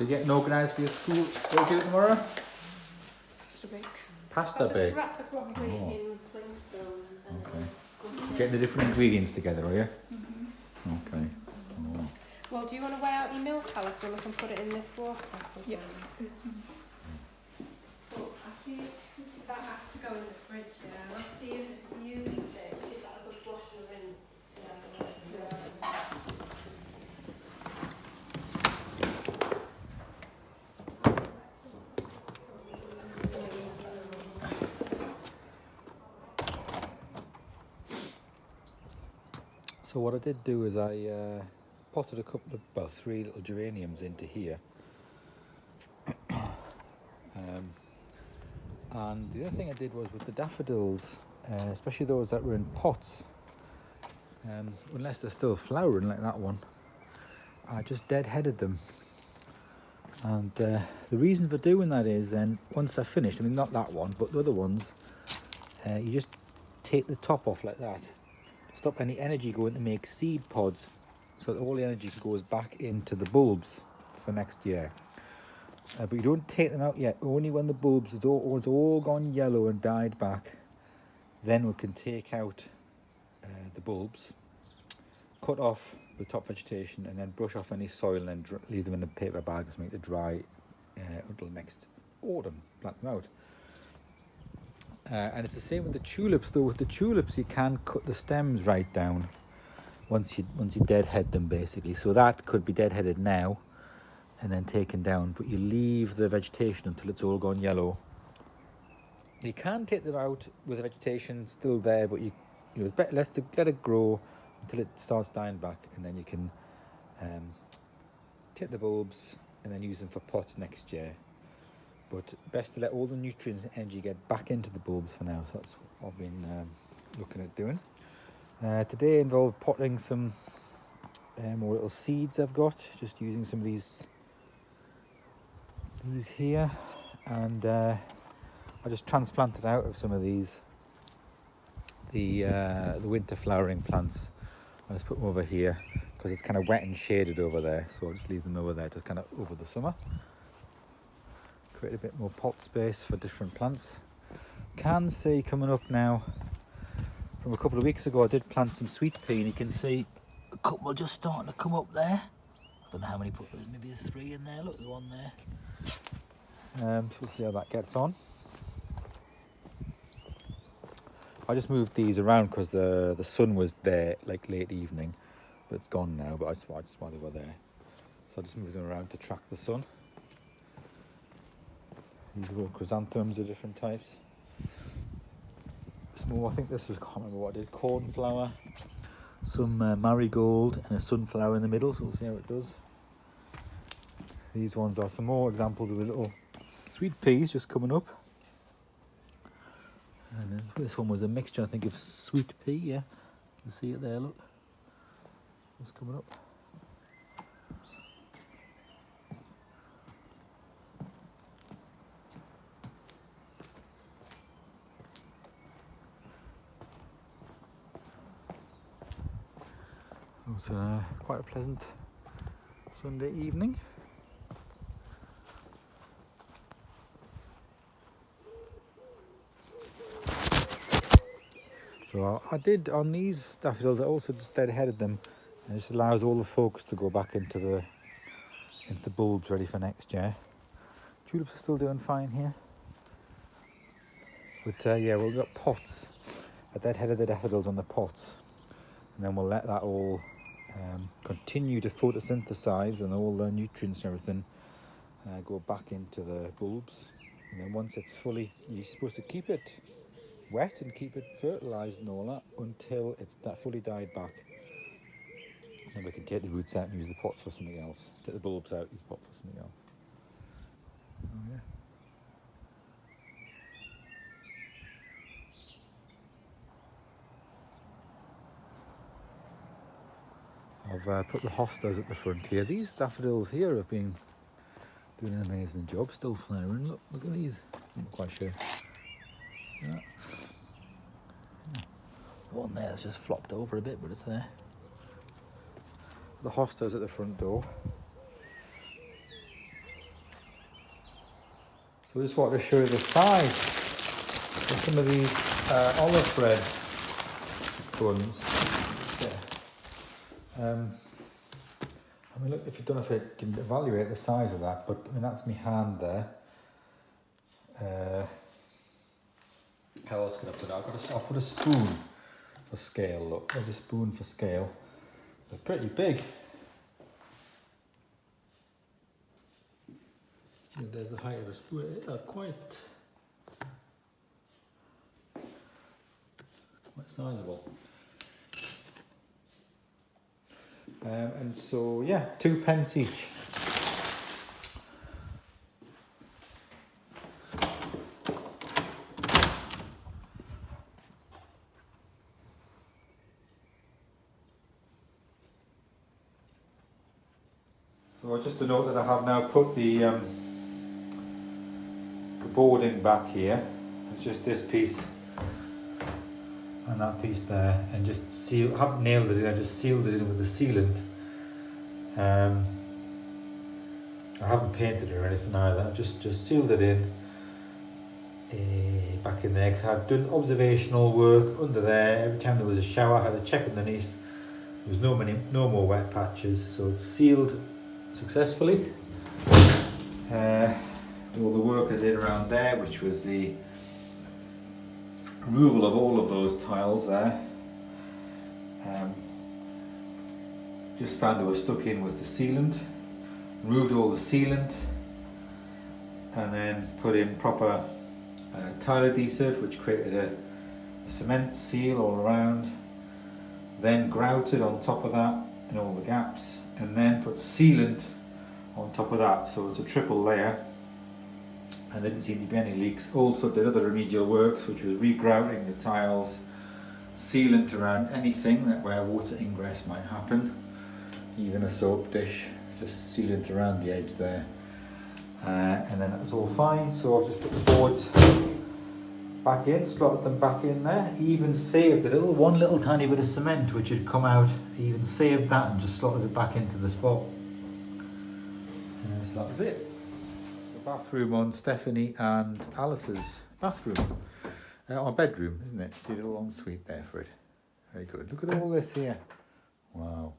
So you're getting organised for your school. What are you doing tomorrow? Pasta bake. Pasta I'll bake. just wrap the broccoli Oh. in cling film and Okay. squish Getting the different ingredients together, are you? Mm-hmm. Okay. Oh. Well, do you want to weigh out your milk, Alice, and we can put it in this water? Yeah. Well, after you, that has to go in the fridge, yeah. After you've used it, give that a good wash and rinse. Yeah. So what I did do is I potted a couple of, well, 3 little geraniums into here. And the other thing I did was with the daffodils, especially those that were in pots, unless they're still flowering like that one, I just deadheaded them. And the reason for doing that is then once they're finished, I mean not that one, but the other ones, you just take the top off like that. Stop any energy going to make seed pods, so that all the energy goes back into the bulbs for next year. But you don't take them out yet, only when the bulbs is all gone yellow and died back, then we can take out the bulbs, cut off the top vegetation and then brush off any soil and then leave them in a paper bag or something to dry until next autumn, plant them out. And it's the same with the tulips, though. With the tulips you can cut the stems right down once you deadhead them, basically. So that could be deadheaded now and then taken down, but you leave the vegetation until it's all gone yellow. You can take them out with the vegetation still there, but you know it's better let it grow until it starts dying back, and then you can take the bulbs and then use them for pots next year. But best to let all the nutrients and energy get back into the bulbs for now. So that's what I've been looking at doing. Today involved potting some more little seeds I've got, just using some of these here, and I just transplanted out of some of these the winter flowering plants. I just put them over here because it's kind of wet and shaded over there, so I'll just leave them over there just kind of over the summer. Create a bit more pot space for different plants. Can see coming up now from a couple of weeks ago I did plant some sweet pea, and you can see a couple just starting to come up there. I don't know how many put, maybe there's 3 in there. Look, there's one there. So we'll see how that gets on. I just moved these around because the sun was there like late evening, but it's gone now, but I just while they were there. So I just moved them around to track the sun. These are all chrysanthemums of different types. Small, I think this was, I can't remember what I did, cornflower, some marigold and a sunflower in the middle, so we'll see how it does. These ones are some more examples of the little sweet peas just coming up. And then this one was a mixture, I think, of sweet pea, yeah. You can see it there, look. It's coming up. It was quite a pleasant Sunday evening. So I did on these daffodils, I also just deadheaded them, and it just allows all the focus to go back into the bulbs ready for next year. Tulips are still doing fine here. But yeah, we've got pots. I deadheaded the daffodils on the pots, and then we'll let that all continue to photosynthesize, and all the nutrients and everything go back into the bulbs. And then once it's fully, you're supposed to keep it wet and keep it fertilized and all that until it's fully died back. Then we can take the roots out and use the pots for something else. Take the bulbs out, use the pot for something else. Oh yeah. I've put the hostas at the front here. These daffodils here have been doing an amazing job, still flowering. Look at these. I'm not quite sure. Yeah. One there that's just flopped over a bit, but it's there. The hostas at the front door. So I just wanted to show you the size of some of these olive bread buns. Yeah. I mean, look, if you don't know if it can evaluate the size of that, but I mean, that's my hand there. How else can I put it? I'll put a spoon for scale. Look, there's a spoon for scale. They're pretty big. And there's the height of a spoon. Quite sizable. And so, yeah, 2p each. So just to note that I have now put the boarding back here. It's just this piece and that piece there, and just seal. I haven't nailed it in. I just sealed it in with the sealant. I haven't painted it or anything either. I just sealed it in back in there because I'd done observational work under there. Every time there was a shower, I had to check underneath. There was no more wet patches, so it's sealed successfully. All the work I did around there, which was the removal of all of those tiles there. Just found they were stuck in with the sealant. Removed all the sealant and then put in proper tile adhesive, which created a cement seal all around. Then grouted on top of that in all the gaps, and then put sealant on top of that, so it's a triple layer. And there didn't seem to be any leaks. Also did other remedial works, which was regrouting the tiles, sealant around anything that where water ingress might happen, even a soap dish, just sealant around the edge there. And then it was all fine, so I've just put the boards back in, slotted them back in there, even saved one little tiny bit of cement which had come out, even saved that and just slotted it back into the spot. So that was it. The bathroom on Stephanie and Alice's bathroom, or bedroom, isn't it? She did a long suite there for it. Very good. Look at all this here. Wow.